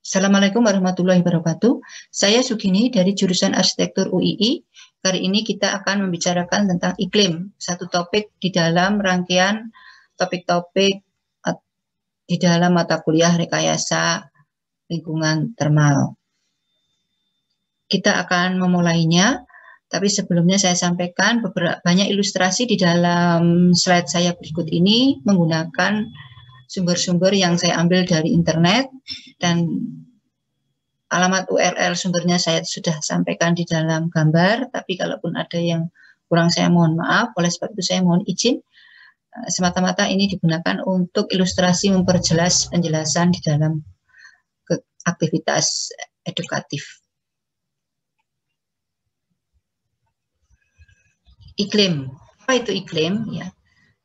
Assalamualaikum warahmatullahi wabarakatuh. Saya Sugini dari jurusan Arsitektur UII. Kali ini kita akan membicarakan tentang iklim, satu topik di dalam rangkaian topik-topik di dalam mata kuliah rekayasa lingkungan termal. Kita akan memulainya, tapi sebelumnya saya sampaikan banyak ilustrasi di dalam slide saya berikut ini menggunakan sumber-sumber yang saya ambil dari internet, dan alamat URL sumbernya saya sudah sampaikan di dalam gambar, tapi kalaupun ada yang kurang saya mohon maaf. Oleh sebab itu saya mohon izin, semata-mata ini digunakan untuk ilustrasi memperjelas penjelasan di dalam aktivitas edukatif. Iklim, apa itu iklim? Ya,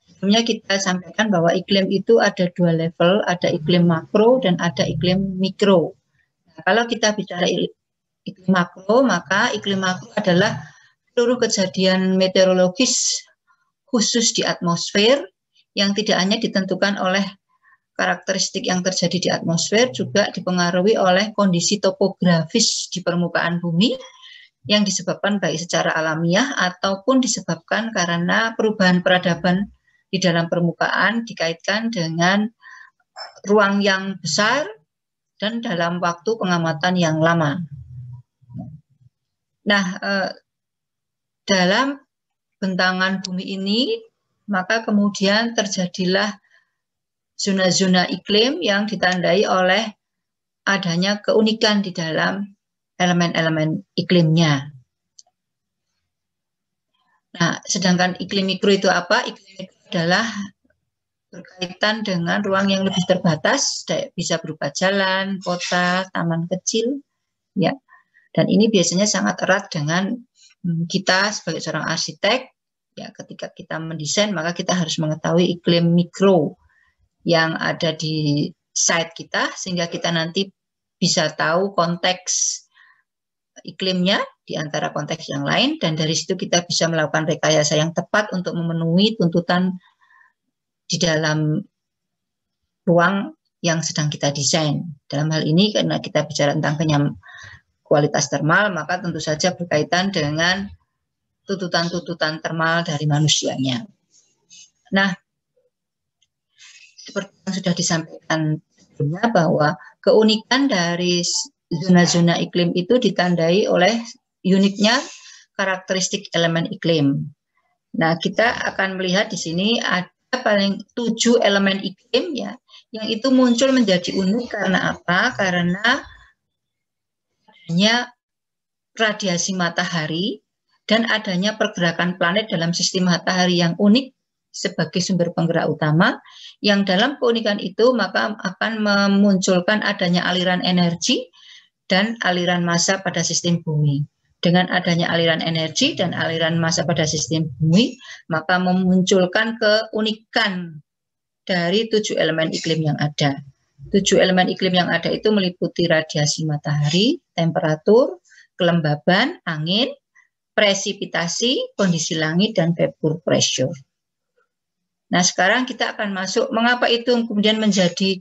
sebelumnya kita sampaikan bahwa iklim itu ada dua level, ada iklim makro dan ada iklim mikro. Nah, kalau kita bicara iklim makro, maka iklim makro adalah seluruh kejadian meteorologis khusus di atmosfer yang tidak hanya ditentukan oleh karakteristik yang terjadi di atmosfer, juga dipengaruhi oleh kondisi topografis di permukaan bumi yang disebabkan baik secara alamiah ataupun disebabkan karena perubahan peradaban di dalam permukaan dikaitkan dengan ruang yang besar dan dalam waktu pengamatan yang lama. Nah, dalam bentangan bumi ini, maka kemudian terjadilah zona-zona iklim yang ditandai oleh adanya keunikan di dalam elemen-elemen iklimnya. Nah, sedangkan iklim mikro itu apa? Iklim mikro adalah berkaitan dengan ruang yang lebih terbatas, bisa berupa jalan, kota, taman kecil, ya. Dan ini biasanya sangat erat dengan kita sebagai seorang arsitek, ya. Ketika kita mendesain, maka kita harus mengetahui iklim mikro yang ada di site kita, sehingga kita nanti bisa tahu konteks iklimnya di antara konteks yang lain, dan dari situ kita bisa melakukan rekayasa yang tepat untuk memenuhi tuntutan di dalam ruang yang sedang kita desain. Dalam hal ini, karena kita bicara tentang kualitas termal, maka tentu saja berkaitan dengan tuntutan-tuntutan termal dari manusianya. Nah, seperti yang sudah disampaikan sebelumnya, bahwa keunikan dari zona-zona iklim itu ditandai oleh uniknya karakteristik elemen iklim. Nah, kita akan melihat di sini ada paling 7 elemen iklim, ya, yang itu muncul menjadi unik karena apa? Karena adanya radiasi matahari dan adanya pergerakan planet dalam sistem matahari yang unik sebagai sumber penggerak utama, yang dalam keunikan itu maka akan memunculkan adanya aliran energi dan aliran massa pada sistem bumi. Dengan adanya aliran energi dan aliran massa pada sistem bumi, maka memunculkan keunikan dari 7 elemen iklim yang ada. 7 elemen iklim yang ada itu meliputi radiasi matahari, temperatur, kelembaban, angin, presipitasi, kondisi langit, dan vapor pressure. Nah, sekarang kita akan masuk, mengapa itu kemudian menjadi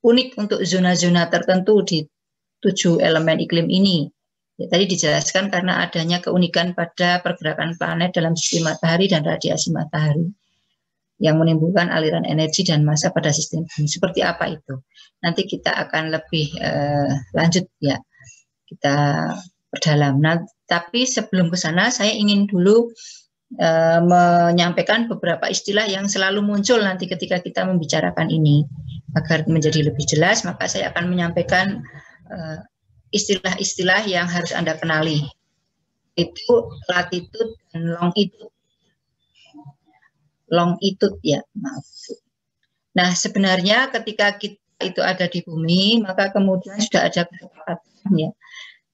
unik untuk zona-zona tertentu di 7 elemen iklim ini. Ya, tadi dijelaskan karena adanya keunikan pada pergerakan planet dalam sistem matahari dan radiasi matahari yang menimbulkan aliran energi dan massa pada sistem bumi. Seperti apa itu? Nanti kita akan lebih lanjut, ya, kita perdalam. Nah, tapi sebelum ke sana saya ingin dulu menyampaikan beberapa istilah yang selalu muncul nanti ketika kita membicarakan ini. Agar menjadi lebih jelas, maka saya akan menyampaikan istilah-istilah yang harus Anda kenali. Itu latitude dan longitude. Longitude, ya, maaf. Nah, sebenarnya ketika kita itu ada di bumi, maka kemudian sudah ada kesepakatan, ya,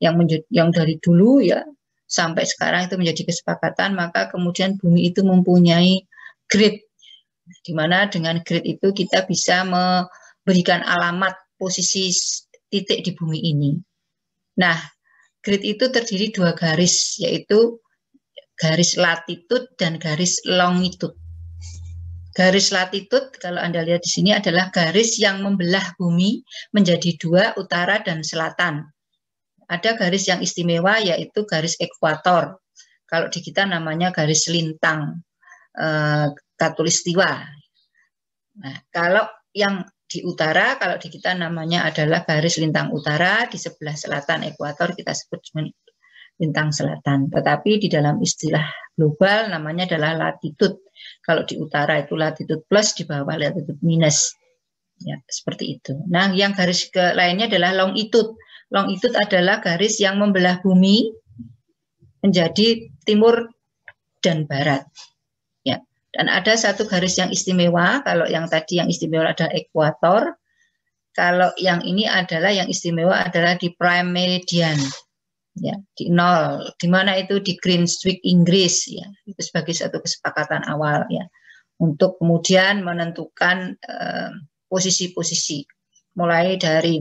yang dari dulu, ya, sampai sekarang itu menjadi kesepakatan, maka kemudian bumi itu mempunyai grid, di mana dengan grid itu kita bisa memberikan alamat posisi titik di bumi ini. Nah, grid itu terdiri 2 garis, yaitu garis latitude dan garis longitude. garis latitude kalau Anda lihat di sini adalah garis yang membelah bumi menjadi dua, utara dan selatan. Ada garis yang istimewa yaitu garis ekuator. Kalau di kita namanya garis lintang khatulistiwa. Nah, kalau yang di utara, kalau di kita namanya adalah garis lintang utara, di sebelah selatan ekuator kita sebut lintang selatan. Tetapi di dalam istilah global namanya adalah latitude. Kalau di utara itu latitude plus, di bawah latitude minus. Ya, seperti itu. Nah, yang garis lainnya adalah longitude. Longitude adalah garis yang membelah bumi menjadi timur dan barat. Ya. Dan ada satu garis yang istimewa. Kalau yang tadi yang istimewa adalah ekuator. Kalau yang ini adalah yang istimewa adalah di prime meridian. Ya, di 0, di mana itu di Greenwich, Inggris, ya, itu sebagai satu kesepakatan awal, ya, untuk kemudian menentukan posisi-posisi, mulai dari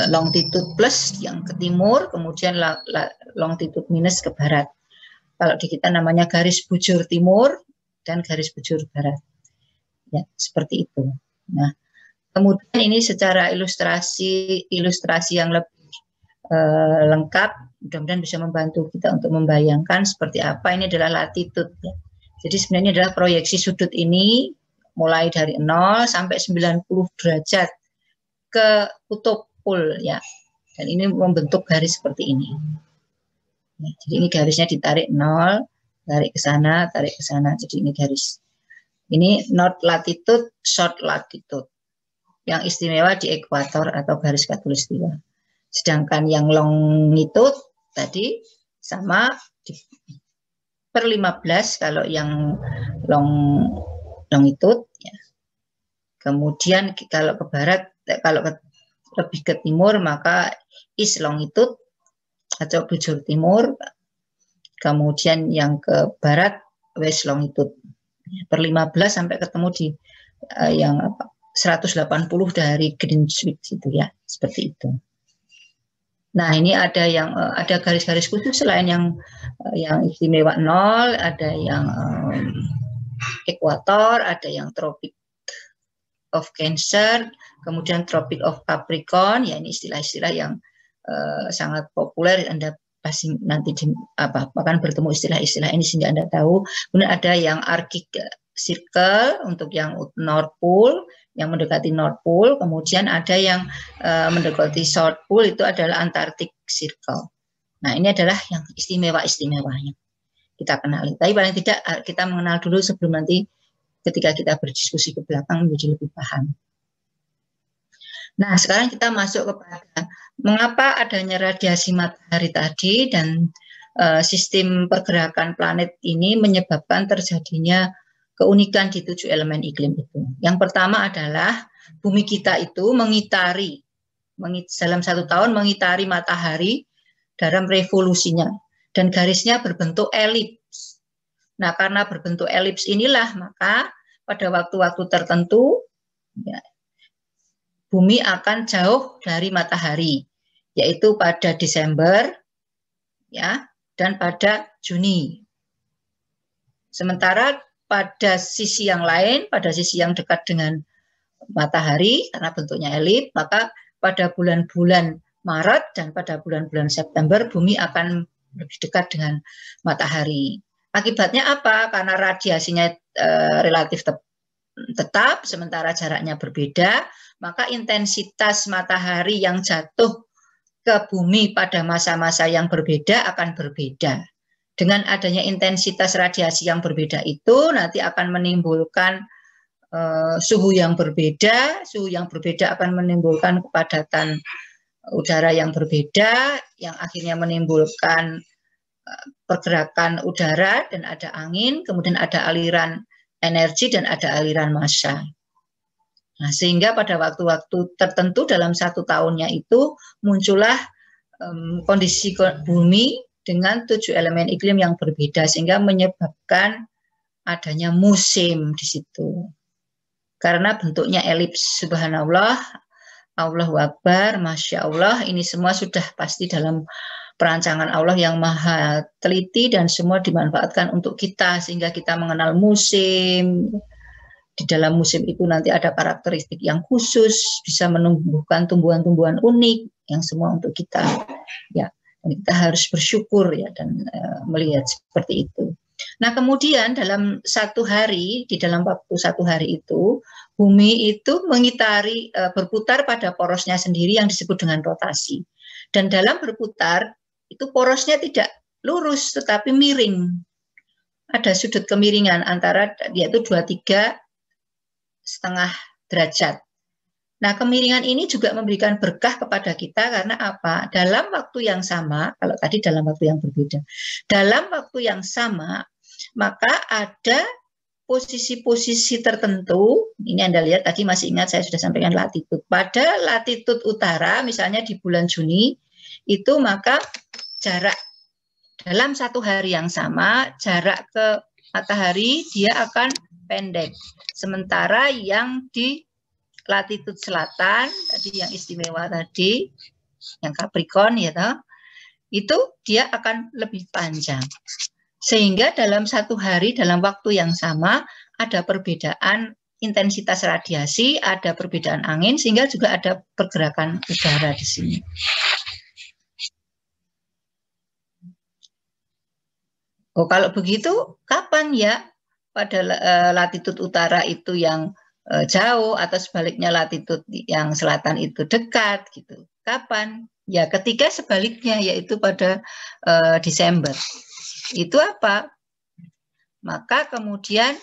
longitude plus yang ke timur, kemudian longitude minus ke barat. Kalau di kita namanya garis bujur timur dan garis bujur barat, ya, seperti itu. Nah, kemudian ini secara ilustrasi yang lebih lengkap, mudah-mudahan bisa membantu kita untuk membayangkan seperti apa ini adalah latitude, ya. Jadi sebenarnya adalah proyeksi sudut ini mulai dari 0 sampai 90 derajat ke kutub pol, ya. Dan ini membentuk garis seperti ini. Ya, jadi ini garisnya ditarik 0, tarik ke sana, tarik ke sana. Jadi ini garis. Ini north latitude, south latitude. Yang istimewa di ekuator atau garis khatulistiwa. Sedangkan yang longitude tadi sama per 15 kalau yang longitude, ya. Kemudian kalau ke barat, kalau lebih ke timur maka east longitude atau bujur timur. Kemudian yang ke barat west longitude. Per 15 sampai ketemu di yang 180 dari Greenwich itu, ya, seperti itu. Nah, ini ada yang ada garis-garis khusus selain yang istimewa 0, ada yang ekuator, ada yang Tropic of Cancer, kemudian Tropic of Capricorn. Ya, ini istilah-istilah yang sangat populer. Anda pasti nanti akan bertemu istilah-istilah ini sehingga Anda tahu. Kemudian ada yang Arctic Circle untuk yang North Pole, yang mendekati North Pole, kemudian ada yang mendekati South Pole, itu adalah Antarctic Circle. Nah, ini adalah yang istimewa-istimewanya kita kenali. Tapi paling tidak kita mengenal dulu sebelum nanti ketika kita berdiskusi ke belakang menjadi lebih paham. Nah, sekarang kita masuk kepada mengapa adanya radiasi matahari tadi dan sistem pergerakan planet ini menyebabkan terjadinya keunikan di 7 elemen iklim itu. Yang pertama adalah bumi kita itu mengitari dalam 1 tahun mengitari matahari dalam revolusinya dan garisnya berbentuk elips. Nah, karena berbentuk elips inilah maka pada waktu-waktu tertentu, ya, bumi akan jauh dari matahari, yaitu pada Desember, ya, dan pada Juni. Sementara pada sisi yang lain, pada sisi yang dekat dengan matahari, karena bentuknya elips, maka pada bulan-bulan Maret dan pada bulan-bulan September, bumi akan lebih dekat dengan matahari. Akibatnya apa? Karena radiasinya relatif tetap, sementara jaraknya berbeda, maka intensitas matahari yang jatuh ke bumi pada masa-masa yang berbeda akan berbeda. Dengan adanya intensitas radiasi yang berbeda itu nanti akan menimbulkan suhu yang berbeda. Suhu yang berbeda akan menimbulkan kepadatan udara yang berbeda, yang akhirnya menimbulkan pergerakan udara dan ada angin, kemudian ada aliran energi dan ada aliran massa. Nah, sehingga pada waktu-waktu tertentu dalam 1 tahunnya itu muncullah kondisi bumi dengan 7 elemen iklim yang berbeda sehingga menyebabkan adanya musim di situ. Karena bentuknya elips, subhanallah, Allahu Akbar, Masya Allah, ini semua sudah pasti dalam perancangan Allah yang maha teliti dan semua dimanfaatkan untuk kita sehingga kita mengenal musim. Di dalam musim itu nanti ada karakteristik yang khusus, bisa menumbuhkan tumbuhan-tumbuhan unik yang semua untuk kita. Ya, dan kita harus bersyukur ya dan melihat seperti itu. Nah, kemudian dalam satu hari, di dalam waktu satu hari itu, bumi itu mengitari, berputar pada porosnya sendiri yang disebut dengan rotasi. Dan dalam berputar, itu porosnya tidak lurus, tetapi miring. Ada sudut kemiringan antara, yaitu 23,5 derajat. Nah, kemiringan ini juga memberikan berkah kepada kita karena apa? Dalam waktu yang sama, kalau tadi dalam waktu yang berbeda, dalam waktu yang sama, maka ada posisi-posisi tertentu, ini Anda lihat tadi masih ingat saya sudah sampaikan latitud. Pada latitud utara, misalnya di bulan Juni, itu maka jarak dalam satu hari yang sama, jarak ke matahari dia akan pendek. Sementara yang di latitud selatan, tadi yang istimewa tadi, yang Capricorn ya toh, itu dia akan lebih panjang. Sehingga dalam satu hari, dalam waktu yang sama, ada perbedaan intensitas radiasi, ada perbedaan angin, sehingga juga ada pergerakan udara di sini. Oh, kalau begitu, kapan ya pada latitud utara itu yang jauh atau sebaliknya latitud yang selatan itu dekat gitu? Kapan? Ya, ketika sebaliknya yaitu pada Desember. Itu apa? Maka kemudian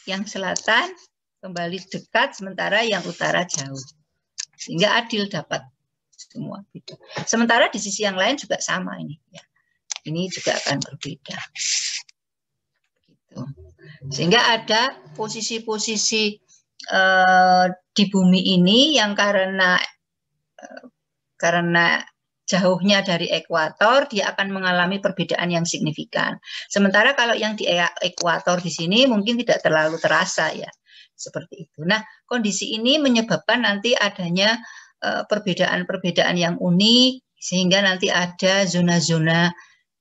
yang selatan kembali dekat sementara yang utara jauh. Sehingga adil dapat semua gitu. Sementara di sisi yang lain juga sama ini ya. Ini juga akan berbeda. Gitu. Sehingga ada posisi-posisi di bumi ini yang karena jauhnya dari ekuator, dia akan mengalami perbedaan yang signifikan. Sementara kalau yang di ekuator di sini mungkin tidak terlalu terasa ya, seperti itu. Nah, kondisi ini menyebabkan nanti adanya perbedaan-perbedaan yang unik, sehingga nanti ada zona-zona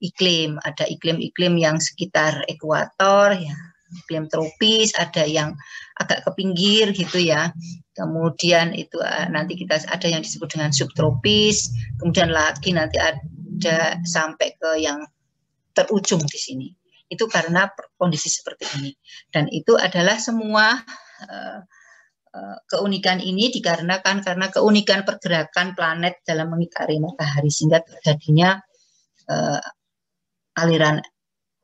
iklim, ada iklim-iklim yang sekitar ekuator, ya, iklim tropis, ada yang agak ke pinggir gitu ya. Kemudian itu nanti kita ada yang disebut dengan subtropis, kemudian lagi nanti ada sampai ke yang terujung di sini. Itu karena kondisi seperti ini. Dan itu adalah semua keunikan ini dikarenakan karena keunikan pergerakan planet dalam mengitari matahari sehingga terjadinya aliran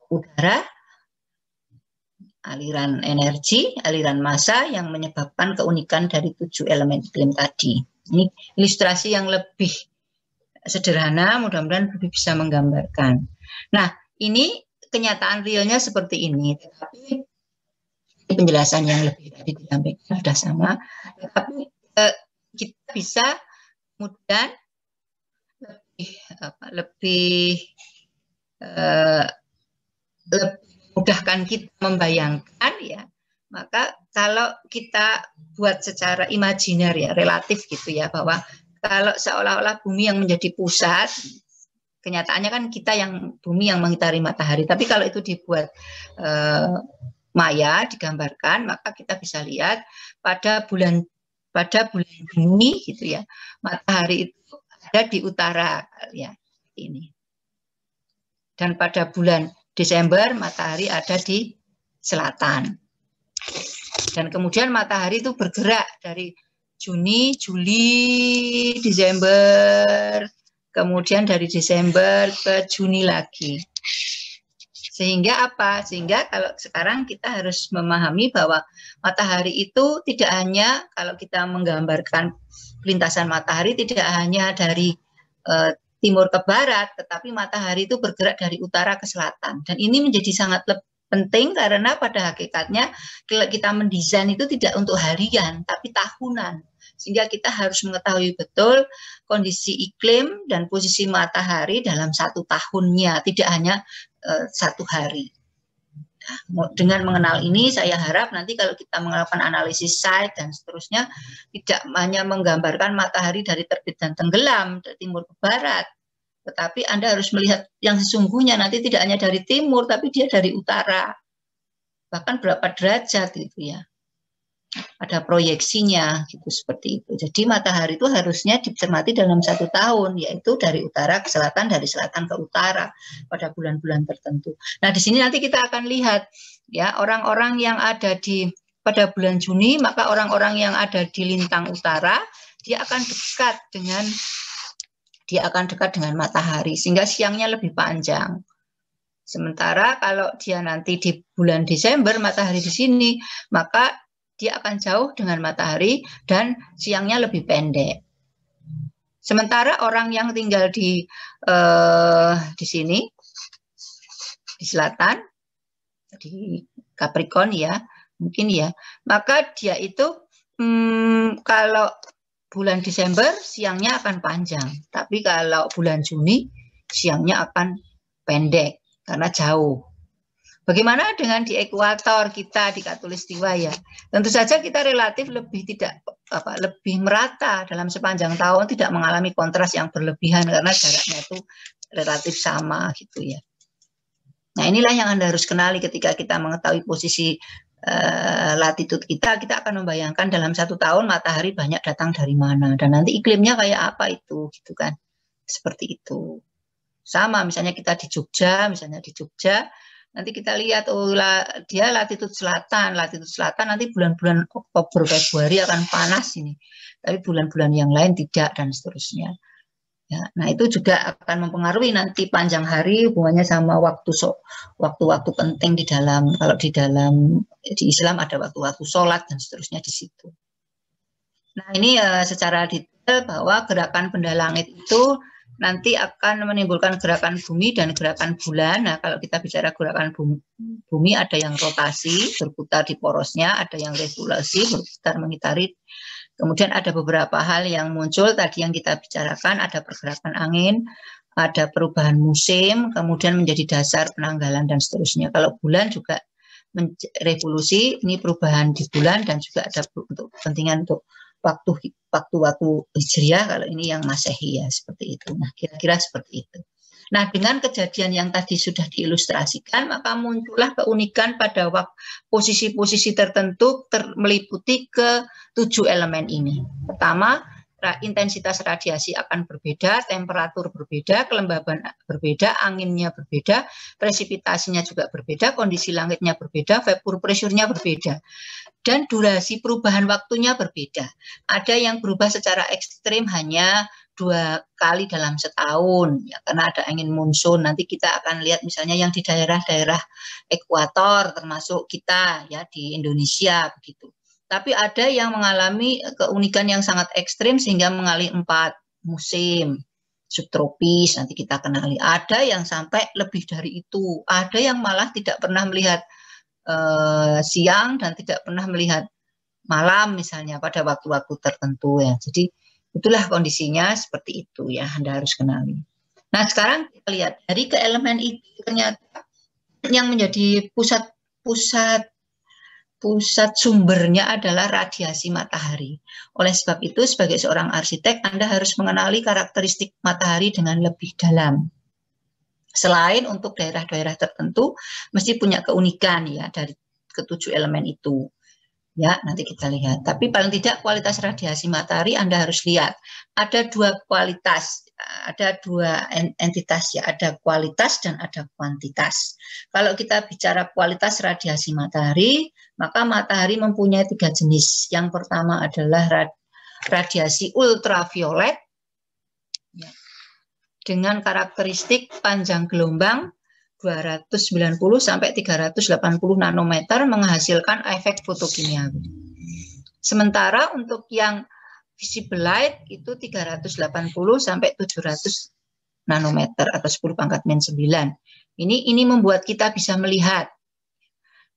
udara, aliran energi, aliran massa yang menyebabkan keunikan dari 7 elemen iklim tadi. Ini ilustrasi yang lebih sederhana, mudah-mudahan lebih bisa menggambarkan. Nah, ini kenyataan realnya seperti ini, tetapi penjelasan yang lebih tadi disampaikan sudah sama, tetapi kita bisa kemudian lebih mudahkan kita membayangkan ya, maka kalau kita buat secara imajiner ya, relatif gitu ya, bahwa kalau seolah-olah bumi yang menjadi pusat, kenyataannya kan kita yang bumi yang mengitari matahari, tapi kalau itu dibuat maya, digambarkan, maka kita bisa lihat pada bulan Juni gitu ya, matahari itu ada di utara ya ini, dan pada bulan Desember matahari ada di selatan. Dan kemudian matahari itu bergerak dari Juni, Juli, Desember, kemudian dari Desember ke Juni lagi. Sehingga apa? Sehingga kalau sekarang kita harus memahami bahwa matahari itu tidak hanya, kalau kita menggambarkan lintasan matahari, tidak hanya dari timur ke barat, tetapi matahari itu bergerak dari utara ke selatan. Dan ini menjadi sangat penting karena pada hakikatnya kita mendesain itu tidak untuk harian, tapi tahunan. Sehingga kita harus mengetahui betul kondisi iklim dan posisi matahari dalam satu tahunnya, tidak hanya satu hari. Dengan mengenal ini, saya harap nanti kalau kita melakukan analisis site dan seterusnya, tidak hanya menggambarkan matahari dari terbit dan tenggelam, dari timur ke barat, Tetapi Anda harus melihat yang sesungguhnya, nanti tidak hanya dari timur, tapi dia dari utara. Bahkan berapa derajat gitu ya. Ada proyeksinya gitu, seperti itu. Jadi matahari itu harusnya dicermati dalam 1 tahun, yaitu dari utara ke selatan, dari selatan ke utara pada bulan-bulan tertentu. Nah, di sini nanti kita akan lihat ya, orang-orang yang ada pada bulan Juni, maka orang-orang yang ada di lintang utara dia akan dekat dengan matahari, sehingga siangnya lebih panjang. Sementara kalau dia nanti di bulan Desember matahari di sini, maka dia akan jauh dengan matahari dan siangnya lebih pendek. Sementara orang yang tinggal di sini, di selatan, di Capricorn ya, mungkin ya, maka dia itu kalau bulan Desember siangnya akan panjang, tapi kalau bulan Juni siangnya akan pendek karena jauh. Bagaimana dengan di ekuator kita di Khatulistiwa ya? Tentu saja kita relatif lebih lebih merata dalam sepanjang tahun, tidak mengalami kontras yang berlebihan karena jaraknya itu relatif sama gitu ya. Nah, inilah yang Anda harus kenali ketika kita mengetahui posisi latitude kita akan membayangkan dalam 1 tahun matahari banyak datang dari mana dan nanti iklimnya kayak apa itu gitu kan. Seperti itu. Sama misalnya kita di Jogja, nanti kita lihat dia latitude selatan nanti bulan-bulan Oktober Februari akan panas ini, tapi bulan-bulan yang lain tidak dan seterusnya. Ya, nah itu juga akan mempengaruhi nanti panjang hari hubungannya sama waktu-waktu penting di dalam, kalau di Islam ada waktu-waktu sholat dan seterusnya di situ. Nah ini secara detail bahwa gerakan benda langit itu nanti akan menimbulkan gerakan bumi dan gerakan bulan. Nah, kalau kita bicara gerakan bumi ada yang rotasi, berputar di porosnya, ada yang revolusi, berputar mengitari. Kemudian ada beberapa hal yang muncul tadi yang kita bicarakan, ada pergerakan angin, ada perubahan musim, kemudian menjadi dasar penanggalan dan seterusnya. Kalau bulan juga revolusi, ini perubahan di bulan dan juga ada untuk kepentingan untuk waktu Hijriah, kalau ini yang Masehi ya, seperti itu. Nah, kira-kira seperti itu. Nah, dengan kejadian yang tadi sudah diilustrasikan, maka muncullah keunikan pada posisi-posisi tertentu meliputi ke 7 elemen ini. Pertama, intensitas radiasi akan berbeda, temperatur berbeda, kelembaban berbeda, anginnya berbeda, presipitasinya juga berbeda, kondisi langitnya berbeda, vapor pressure-nya berbeda. Dan durasi perubahan waktunya berbeda. Ada yang berubah secara ekstrim hanya 2 kali dalam setahun, ya, karena ada angin monsun. Nanti kita akan lihat misalnya yang di daerah-daerah ekuator, termasuk kita ya di Indonesia begitu. Tapi ada yang mengalami keunikan yang sangat ekstrim sehingga mengalami 4 musim subtropis. Nanti kita kenali. Ada yang sampai lebih dari itu. Ada yang malah tidak pernah melihat siang dan tidak pernah melihat malam misalnya pada waktu-waktu tertentu ya. Jadi itulah kondisinya seperti itu ya, Anda harus kenali. Nah, sekarang kita lihat dari ke elemen itu ternyata yang menjadi pusat sumbernya adalah radiasi matahari. Oleh sebab itu sebagai seorang arsitek Anda harus mengenali karakteristik matahari dengan lebih dalam. Selain untuk daerah-daerah tertentu, mesti punya keunikan ya dari ke-7 elemen itu. Ya, nanti kita lihat. Tapi paling tidak kualitas radiasi matahari Anda harus lihat. Ada 2 kualitas, ada 2 entitas ya, ada kualitas dan ada kuantitas. Kalau kita bicara kualitas radiasi matahari, maka matahari mempunyai 3 jenis. Yang pertama adalah radiasi ultraviolet, ya, dengan karakteristik panjang gelombang 290 sampai 380 nanometer menghasilkan efek fotokimiawi. Sementara untuk yang visible light itu 380 sampai 700 nanometer atau 10⁻⁹. Ini membuat kita bisa melihat.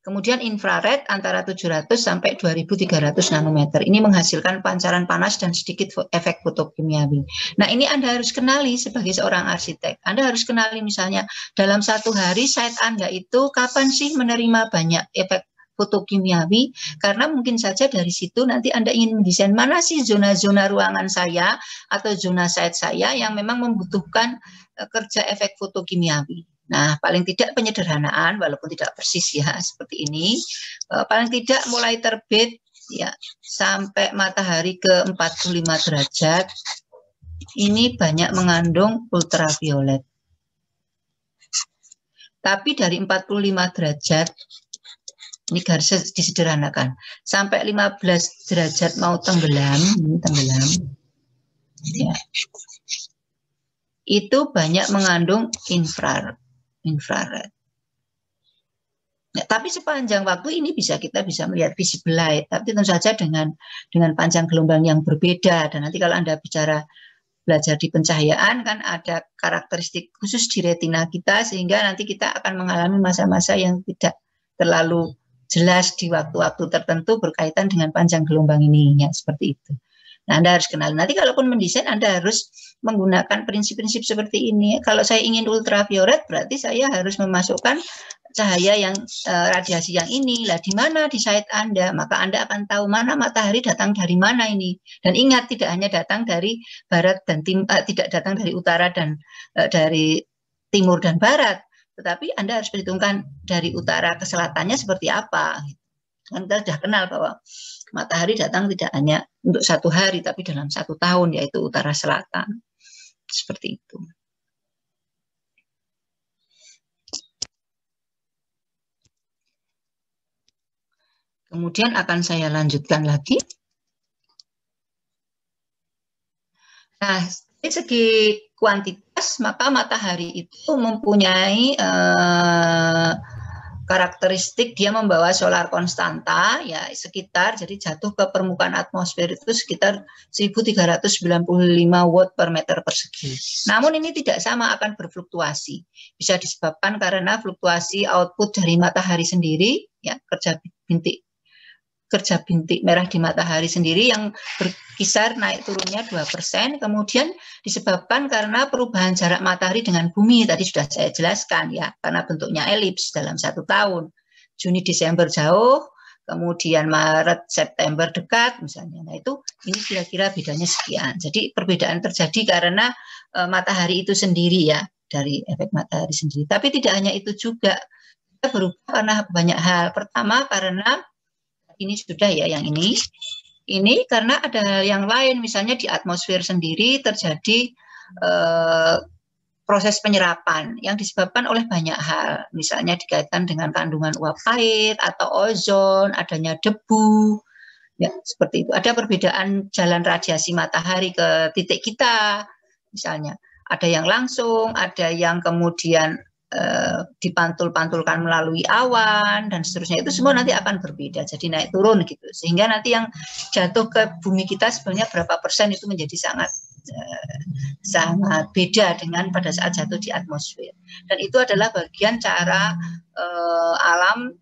Kemudian infrared antara 700 sampai 2300 nanometer. Ini menghasilkan pancaran panas dan sedikit efek fotokimiawi. Nah, ini Anda harus kenali sebagai seorang arsitek. Anda harus kenali misalnya dalam 1 hari site Anda itu kapan sih menerima banyak efek fotokimiawi, karena mungkin saja dari situ nanti Anda ingin mendesain mana sih zona-zona ruangan saya atau zona site saya yang memang membutuhkan kerja efek fotokimiawi. Nah, paling tidak penyederhanaan, walaupun tidak persis ya seperti ini, paling tidak mulai terbit ya sampai matahari ke 45 derajat, ini banyak mengandung ultraviolet. Tapi dari 45 derajat, ini garis disederhanakan, sampai 15 derajat mau tenggelam, ini tenggelam, ya, itu banyak mengandung infrared. Nah, tapi sepanjang waktu ini kita bisa melihat visible light, tapi tentu saja dengan panjang gelombang yang berbeda. Dan nanti kalau Anda belajar di pencahayaan kan ada karakteristik khusus di retina kita, sehingga nanti kita akan mengalami masa-masa yang tidak terlalu jelas di waktu-waktu tertentu berkaitan dengan panjang gelombang ini, ya seperti itu. Nah, Anda harus kenal. Nanti kalaupun mendesain, Anda harus menggunakan prinsip-prinsip seperti ini. Kalau saya ingin ultraviolet, berarti saya harus memasukkan cahaya yang radiasi yang ini. Lah di mana di site Anda, maka Anda akan tahu mana matahari datang dari mana ini. Dan ingat, tidak hanya datang dari barat dan tidak datang dari utara dan dari timur dan barat, tetapi Anda harus perhitungkan dari utara ke selatannya seperti apa. Kan kita sudah kenal bahwa matahari datang tidak hanya untuk 1 hari, tapi dalam 1 tahun, yaitu utara selatan. Seperti itu. Kemudian akan saya lanjutkan lagi. Nah, dari segi kuantitas, maka matahari itu mempunyai karakteristik dia membawa solar konstanta, ya sekitar, jadi jatuh ke permukaan atmosfer itu sekitar 1395 watt per meter persegi. Namun ini tidak sama, akan berfluktuasi. Bisa disebabkan karena fluktuasi output dari matahari sendiri, ya kerja bintik merah di matahari sendiri yang berkisar naik turunnya 2%, kemudian disebabkan karena perubahan jarak matahari dengan bumi, tadi sudah saya jelaskan ya, karena bentuknya elips dalam 1 tahun. Juni Desember jauh, kemudian Maret September dekat misalnya. Nah itu ini kira-kira bedanya sekian. Jadi perbedaan terjadi karena matahari itu sendiri ya, dari efek matahari sendiri. Tapi tidak hanya itu juga, kita berubah karena banyak hal. Pertama karena ini sudah ya yang ini karena ada hal yang lain, misalnya di atmosfer sendiri terjadi proses penyerapan yang disebabkan oleh banyak hal, misalnya dikaitkan dengan kandungan uap air atau ozon, adanya debu, ya seperti itu. Ada perbedaan jalan radiasi matahari ke titik kita, misalnya ada yang langsung, ada yang kemudian dipantul-pantulkan melalui awan dan seterusnya, itu semua nanti akan berbeda, jadi naik turun gitu, sehingga nanti yang jatuh ke bumi kita sebenarnya berapa persen itu menjadi sangat beda dengan pada saat jatuh di atmosfer. Dan itu adalah bagian cara alam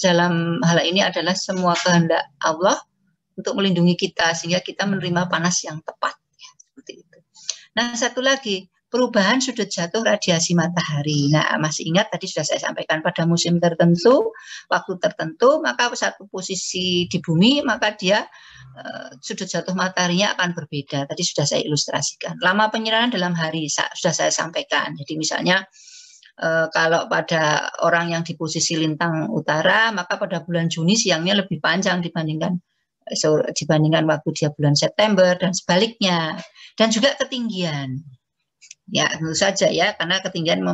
dalam hal ini adalah semua kehendak Allah untuk melindungi kita sehingga kita menerima panas yang tepat, ya, seperti itu. Nah, satu lagi, perubahan sudut jatuh radiasi matahari. Nah, masih ingat tadi sudah saya sampaikan, pada musim tertentu, waktu tertentu, maka satu posisi di bumi, maka dia sudut jatuh mataharinya akan berbeda. Tadi sudah saya ilustrasikan. Lama penyinaran dalam hari sudah saya sampaikan. Jadi misalnya kalau pada orang yang di posisi lintang utara, maka pada bulan Juni siangnya lebih panjang dibandingkan waktu dia bulan September dan sebaliknya. Dan juga ketinggian. Ya, tentu saja ya, karena ketinggian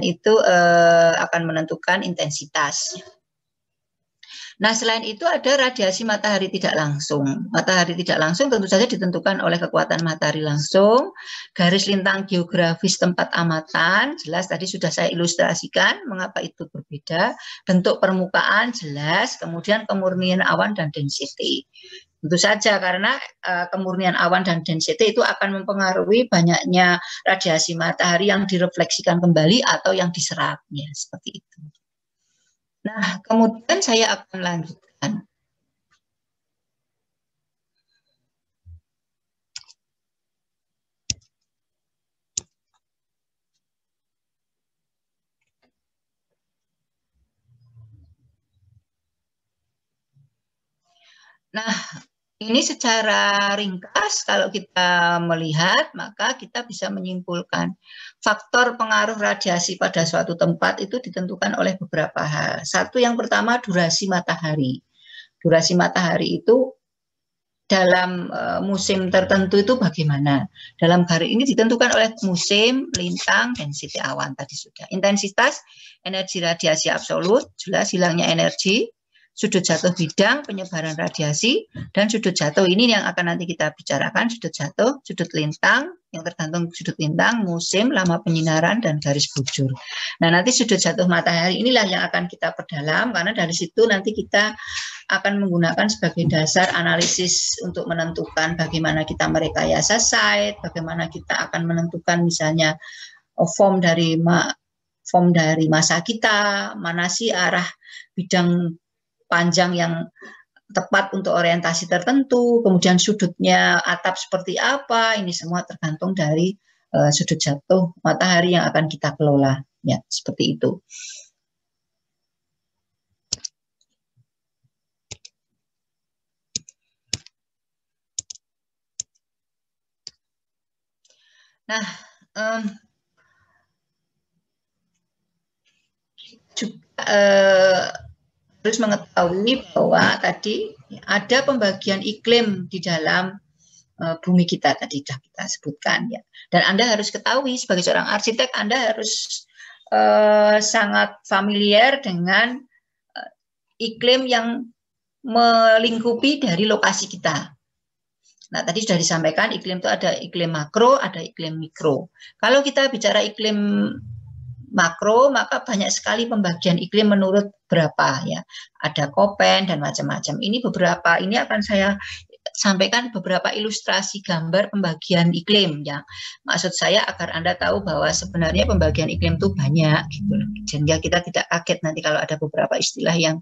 itu akan menentukan intensitas. Nah, selain itu ada radiasi matahari tidak langsung. Matahari tidak langsung tentu saja ditentukan oleh kekuatan matahari langsung, garis lintang geografis tempat amatan, jelas tadi sudah saya ilustrasikan mengapa itu berbeda, bentuk permukaan jelas, kemudian kemurnian awan dan density. Tentu saja karena kemurnian awan dan density itu akan mempengaruhi banyaknya radiasi matahari yang direfleksikan kembali atau yang diserapnya, seperti itu. Nah, kemudian saya akan lanjutkan. Nah, ini secara ringkas kalau kita melihat, maka kita bisa menyimpulkan faktor pengaruh radiasi pada suatu tempat itu ditentukan oleh beberapa hal. Satu, yang pertama, durasi matahari. Durasi matahari itu dalam musim tertentu itu bagaimana? Dalam hari ini ditentukan oleh musim, lintang, density awan tadi sudah. Intensitas energi radiasi absolut, jelas hilangnya energi, sudut jatuh bidang, penyebaran radiasi, dan sudut jatuh ini yang akan nanti kita bicarakan, sudut jatuh, sudut lintang, yang tergantung sudut lintang, musim, lama penyinaran, dan garis bujur. Nah, nanti sudut jatuh matahari inilah yang akan kita perdalam, karena dari situ nanti kita akan menggunakan sebagai dasar analisis untuk menentukan bagaimana kita merekayasa site, bagaimana kita akan menentukan misalnya form dari masa kita, mana sih arah bidang panjang yang tepat untuk orientasi tertentu, kemudian sudutnya atap seperti apa, ini semua tergantung dari sudut jatuh matahari yang akan kita kelola, ya seperti itu. Nah, juga harus mengetahui bahwa tadi ada pembagian iklim di dalam bumi kita tadi sudah kita sebutkan ya. Dan Anda harus ketahui sebagai seorang arsitek Anda harus sangat familiar dengan iklim yang melingkupi dari lokasi kita. Nah, tadi sudah disampaikan iklim itu ada iklim makro, ada iklim mikro. Kalau kita bicara iklim makro, maka banyak sekali pembagian iklim menurut berapa ya. Ada Koppen dan macam-macam. Ini beberapa, ini akan saya sampaikan beberapa ilustrasi gambar pembagian iklim ya. Maksud saya agar Anda tahu bahwa sebenarnya pembagian iklim itu banyak gitu. Sehingga kita tidak kaget nanti kalau ada beberapa istilah yang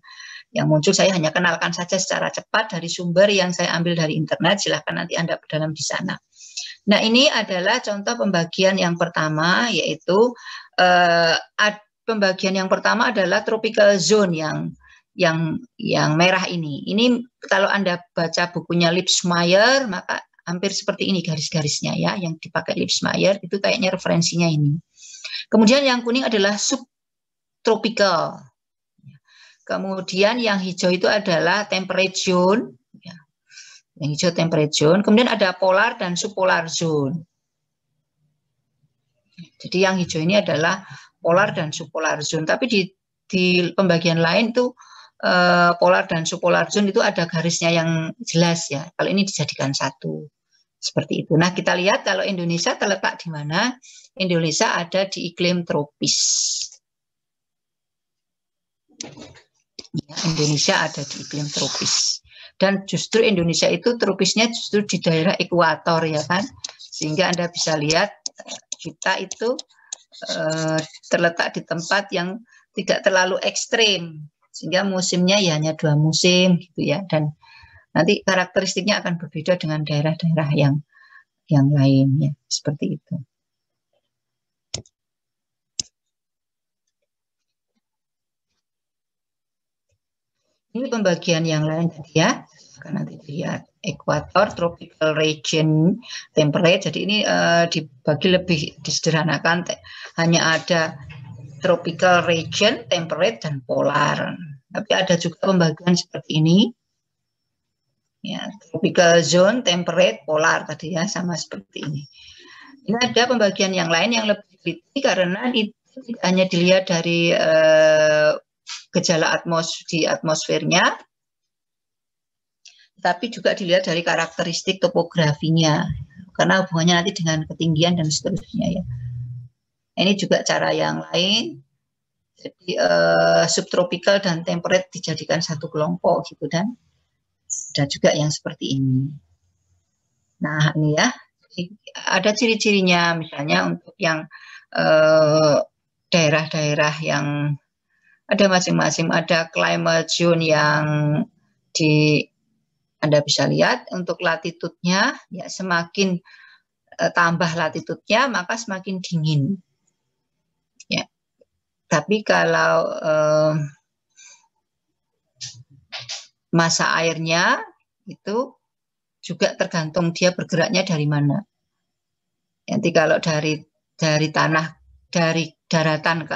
muncul. Saya hanya kenalkan saja secara cepat dari sumber yang saya ambil dari internet. Silahkan nanti Anda berdalam di sana. Nah, ini adalah contoh pembagian yang pertama, yaitu pembagian yang pertama adalah tropical zone yang merah ini. Ini kalau Anda baca bukunya Lipsmeyer, maka hampir seperti ini garis-garisnya ya, yang dipakai Lipsmeyer itu kayaknya referensinya ini. Kemudian yang kuning adalah subtropical. Kemudian yang hijau itu adalah temperate zone. Yang hijau temperate zone. Kemudian ada polar dan subpolar zone. Jadi yang hijau ini adalah polar dan subpolar zone. Tapi di pembagian lain itu polar dan subpolar zone itu ada garisnya yang jelas ya. Kalau ini dijadikan satu. Seperti itu. Nah, kita lihat kalau Indonesia terletak di mana? Indonesia ada di iklim tropis. Ya, Indonesia ada di iklim tropis. Dan justru Indonesia itu tropisnya justru di daerah ekuator ya kan. Sehingga Anda bisa lihat kita itu terletak di tempat yang tidak terlalu ekstrim. Sehingga musimnya ya hanya 2 musim gitu ya. Dan nanti karakteristiknya akan berbeda dengan daerah-daerah yang lain ya, seperti itu. Ini pembagian yang lain tadi ya, karena nanti lihat ekuator, tropical region, temperate. Jadi ini dibagi lebih disederhanakan, hanya ada tropical region, temperate, dan polar. Tapi ada juga pembagian seperti ini. Ya, tropical zone, temperate, polar tadi ya, sama seperti ini. Ini ada pembagian yang lain yang lebih teliti karena itu tidak hanya dilihat dari gejala di atmosfernya, tapi juga dilihat dari karakteristik topografinya, karena hubungannya nanti dengan ketinggian dan seterusnya ya. Ini juga cara yang lain, jadi subtropical dan temperate dijadikan satu kelompok gitu, dan ada juga yang seperti ini. Nah ini ya, ada ciri-cirinya misalnya untuk yang daerah-daerah yang ada masing-masing, ada climate zone yang Anda bisa lihat untuk latitudenya, ya semakin tambah latitudenya maka semakin dingin. Ya. Tapi kalau masa airnya itu juga tergantung dia bergeraknya dari mana. Nanti kalau dari tanah, dari daratan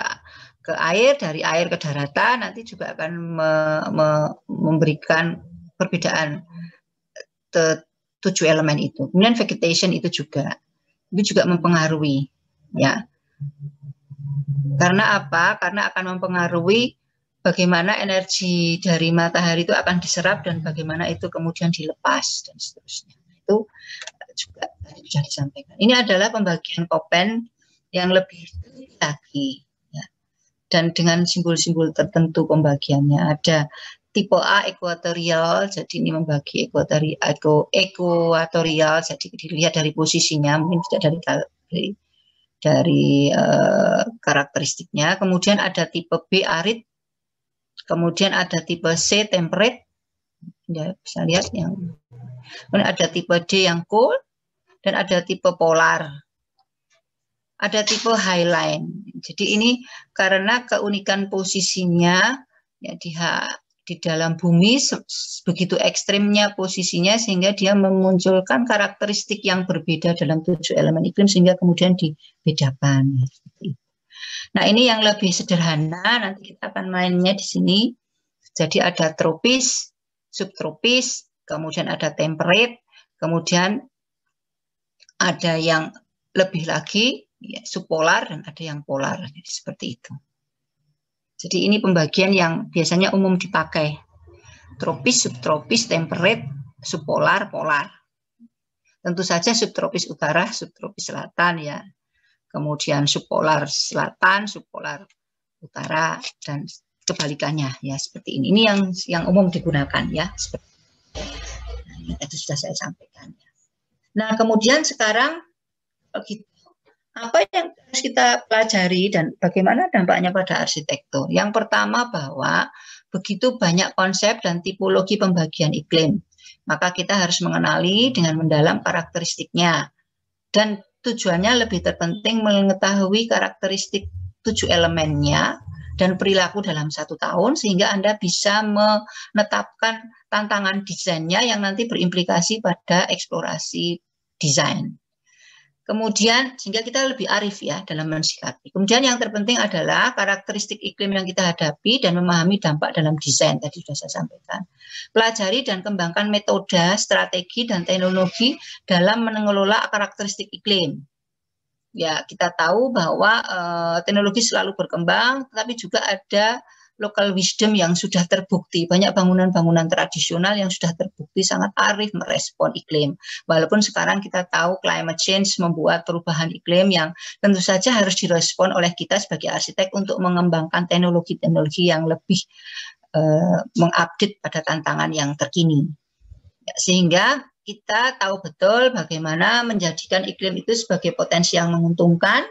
ke air, dari air ke daratan, nanti juga akan memberikan perbedaan 7 elemen itu. Kemudian vegetation itu juga mempengaruhi, ya. Karena apa? Karena akan mempengaruhi bagaimana energi dari matahari itu akan diserap dan bagaimana itu kemudian dilepas dan seterusnya. Itu juga sudah disampaikan. Ini adalah pembagian Köppen yang lebih lagi, ya. Dan dengan simbol-simbol tertentu pembagiannya. Ada tipe A ekuatorial, jadi ini membagi ekuatorial, jadi dilihat dari posisinya, mungkin tidak dari karakteristiknya. Kemudian ada tipe B arid, kemudian ada tipe C temperate, ya, bisa lihat yang. Kemudian ada tipe D yang cold, dan ada tipe polar. Ada tipe highline. Jadi ini karena keunikan posisinya, ya, di dalam bumi begitu ekstrimnya posisinya sehingga dia memunculkan karakteristik yang berbeda dalam 7 elemen iklim sehingga kemudian dibedakan. Nah, ini yang lebih sederhana, nanti kita akan mainnya di sini. Jadi ada tropis, subtropis, kemudian ada temperate, kemudian ada yang lebih lagi, ya, subpolar, dan ada yang polar. Jadi, seperti itu. Jadi ini pembagian yang biasanya umum dipakai. Tropis, subtropis, temperate, subpolar, polar. Tentu saja subtropis utara, subtropis selatan, ya. Kemudian subpolar selatan, subpolar utara, dan kebalikannya, ya, seperti ini. Ini yang umum digunakan, ya. Nah, itu sudah saya sampaikan. Nah, kemudian sekarang apa yang harus kita pelajari dan bagaimana dampaknya pada arsitektur? Yang pertama bahwa begitu banyak konsep dan tipologi pembagian iklim, maka kita harus mengenali dengan mendalam karakteristiknya. Dan tujuannya lebih terpenting mengetahui karakteristik 7 elemennya dan perilaku dalam 1 tahun sehingga Anda bisa menetapkan tantangan desainnya yang nanti berimplikasi pada eksplorasi desain. Kemudian sehingga kita lebih arif, ya, dalam mensikapi. Kemudian yang terpenting adalah karakteristik iklim yang kita hadapi dan memahami dampak dalam desain, tadi sudah saya sampaikan. Pelajari dan kembangkan metode, strategi, dan teknologi dalam mengelola karakteristik iklim. Ya, kita tahu bahwa teknologi selalu berkembang, tetapi juga ada local wisdom yang sudah terbukti. Banyak bangunan-bangunan tradisional yang sudah terbukti sangat arif merespon iklim. Walaupun sekarang kita tahu climate change membuat perubahan iklim yang tentu saja harus direspon oleh kita sebagai arsitek untuk mengembangkan teknologi-teknologi yang lebih mengupdate pada tantangan yang terkini. Ya, sehingga kita tahu betul bagaimana menjadikan iklim itu sebagai potensi yang menguntungkan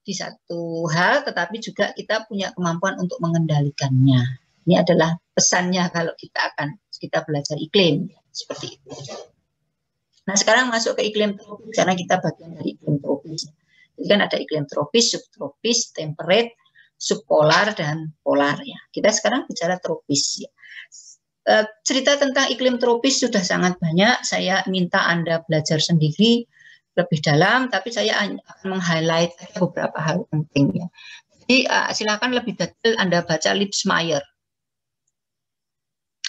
di satu hal, tetapi juga kita punya kemampuan untuk mengendalikannya. Ini adalah pesannya kalau kita belajar iklim, seperti itu. Nah, sekarang masuk ke iklim tropis, karena kita bagian dari iklim tropis. Jadi kan ada iklim tropis, subtropis, temperate, subpolar, dan polar, ya. Kita sekarang bicara tropis, ya. Cerita tentang iklim tropis sudah sangat banyak. Saya minta Anda belajar sendiri lebih dalam, tapi saya akan meng-highlight beberapa hal penting, ya. Jadi silakan lebih detail Anda baca Lipsmeyer.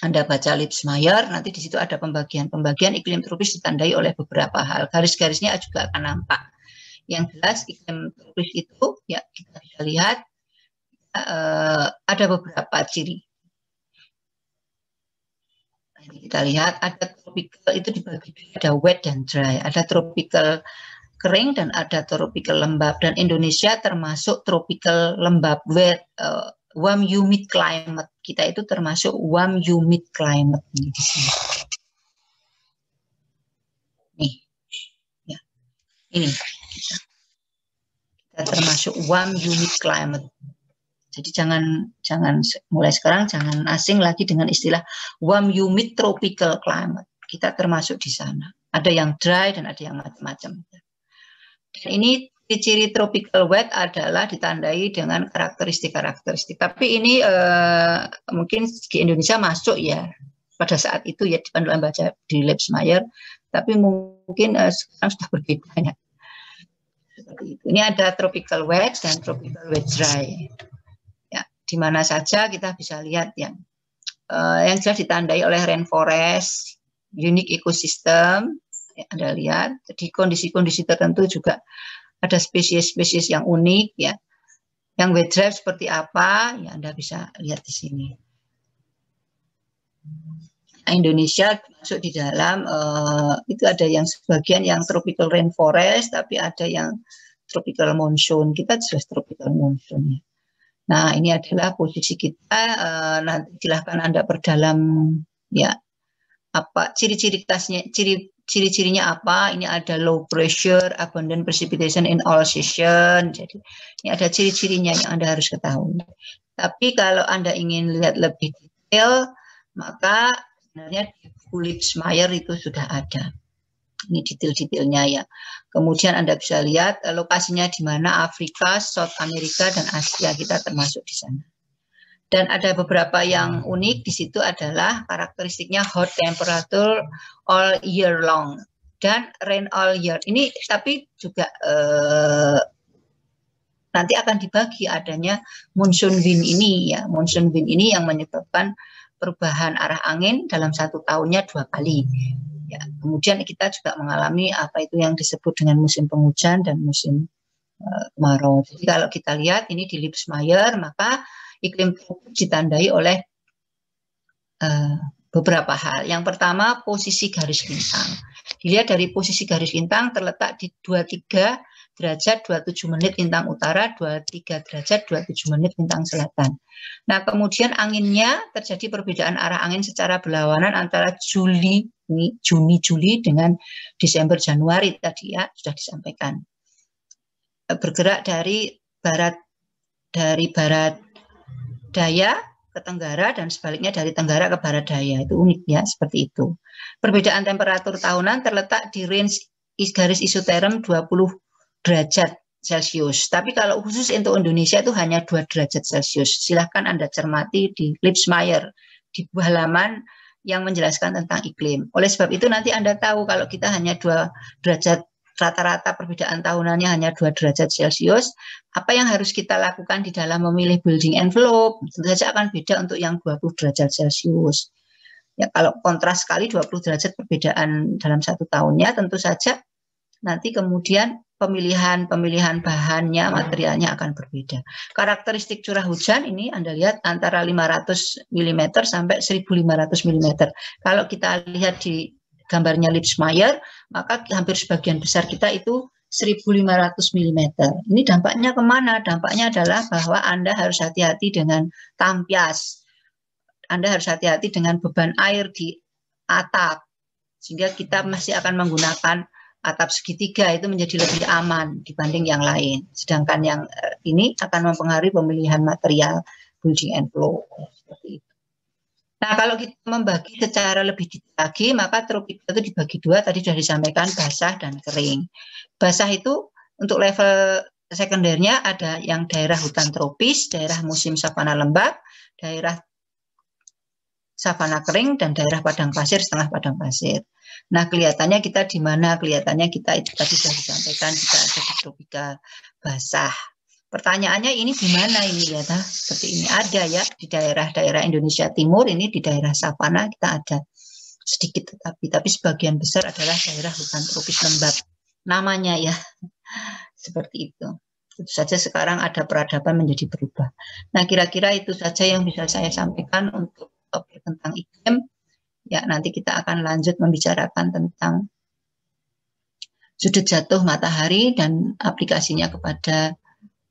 Anda baca Lipsmeyer, nanti di situ ada pembagian iklim tropis ditandai oleh beberapa hal. Garis-garisnya juga akan nampak. Yang jelas iklim tropis itu, ya, kita bisa lihat ada beberapa ciri. Kita lihat ada tropical, itu dibagi ada wet dan dry, ada tropical kering dan ada tropical lembab, dan Indonesia termasuk tropical lembab, wet, warm humid climate. Kita itu termasuk warm humid climate ini di sini. Nih, ya, ini kita termasuk warm humid climate. Jadi jangan mulai sekarang jangan asing lagi dengan istilah warm humid tropical climate. Kita termasuk di sana. Ada yang dry dan ada yang macam-macam. Dan ini ciri tropical wet adalah ditandai dengan karakteristik. Tapi ini mungkin di Indonesia masuk, ya. pada saat itu ya di panduan baca di Leibsmeyer, tapi mungkin sekarang sudah berbeda ya. Seperti itu. Ini ada tropical wet dan tropical wet dry. Ya, di mana saja kita bisa lihat yang jelas ditandai oleh rainforest, unique ecosystem. Ya, Anda lihat, jadi kondisi-kondisi tertentu juga ada spesies-spesies yang unik ya. Yang wet dry seperti apa? Ya Anda bisa lihat di sini. Indonesia masuk di dalam itu ada yang sebagian yang tropical rainforest, tapi ada yang tropical monsoon. Kita jelas tropical monsoon ya. Nah, ini adalah posisi kita. Nanti silahkan Anda perdalam ya apa ciri-ciri tasnya, ciri-cirinya apa. Ini ada low pressure, abundant precipitation in all season. Jadi ini ada ciri-cirinya yang Anda harus ketahui. Tapi kalau Anda ingin lihat lebih detail, maka sebenarnya di Leibsmeyer itu sudah ada. Ini detail-detailnya ya. Kemudian Anda bisa lihat lokasinya di mana Afrika, South America, dan Asia kita termasuk di sana. Dan ada beberapa yang unik di situ adalah karakteristiknya hot temperature all year long dan rain all year. Ini tapi juga nanti akan dibagi adanya monsoon wind ini ya. Monsoon wind ini yang menyebabkan perubahan arah angin dalam 1 tahunnya 2 kali. Ya, kemudian kita juga mengalami apa itu yang disebut dengan musim penghujan dan musim kemarau. Jadi kalau kita lihat ini di Leibsmeyer, maka iklim tropis ditandai oleh beberapa hal. Yang pertama, posisi garis lintang. Dilihat dari posisi garis lintang terletak di 23 derajat 27 menit lintang utara, 23 derajat 27 menit lintang selatan. Nah, kemudian anginnya terjadi perbedaan arah angin secara berlawanan antara Juni-Juli dengan Desember-Januari tadi ya, sudah disampaikan. Bergerak dari barat daya ke tenggara dan sebaliknya dari tenggara ke barat daya. Itu unik ya, seperti itu. Perbedaan temperatur tahunan terletak di range garis isoterm 20 derajat Celcius. Tapi kalau khusus untuk Indonesia itu hanya 2 derajat Celcius. Silahkan Anda cermati di Leibsmeyer, di halaman yang menjelaskan tentang iklim. Oleh sebab itu nanti Anda tahu kalau kita hanya 2 derajat, rata-rata perbedaan tahunannya hanya 2 derajat Celcius, apa yang harus kita lakukan di dalam memilih building envelope? Tentu saja akan beda untuk yang 20 derajat Celcius. Ya, kalau kontras sekali 20 derajat perbedaan dalam 1 tahunnya, tentu saja nanti kemudian pemilihan bahannya, materialnya akan berbeda. Karakteristik curah hujan ini Anda lihat antara 500 mm sampai 1500 mm. Kalau kita lihat di gambarnya Leibsmeyer, maka hampir sebagian besar kita itu 1500 mm. Ini dampaknya kemana? Dampaknya adalah bahwa Anda harus hati-hati dengan tampias. Anda harus hati-hati dengan beban air di atap. Sehingga kita masih akan menggunakan atap segitiga, itu menjadi lebih aman dibanding yang lain. Sedangkan yang ini akan mempengaruhi pemilihan material building envelope. Seperti itu. Nah, kalau kita membagi secara lebih detail lagi, maka tropika itu dibagi 2, tadi sudah disampaikan basah dan kering. Basah itu untuk level sekundernya ada yang daerah hutan tropis, daerah musim savana lembab, daerah savana kering, dan daerah padang pasir, setengah padang pasir. Nah, kelihatannya kita di mana? Kelihatannya kita itu tadi sudah disampaikan, kita ada di tropika basah. Pertanyaannya ini di mana ini ya? Seperti ini ada ya di daerah-daerah Indonesia Timur, ini di daerah savana kita ada sedikit, tapi sebagian besar adalah daerah hutan tropis lembab. Namanya ya seperti itu. Tentu saja sekarang ada peradaban menjadi berubah. Nah, kira-kira itu saja yang bisa saya sampaikan untuk topik tentang iklim. Ya, nanti kita akan lanjut membicarakan tentang sudut jatuh matahari dan aplikasinya kepada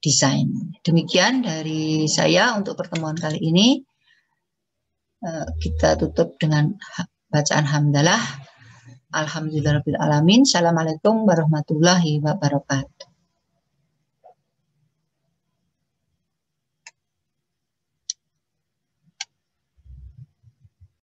desain. Demikian dari saya untuk pertemuan kali ini. Kita tutup dengan bacaan hamdalah. Alhamdulillahirabbil alamin. Assalamualaikum warahmatullahi wabarakatuh.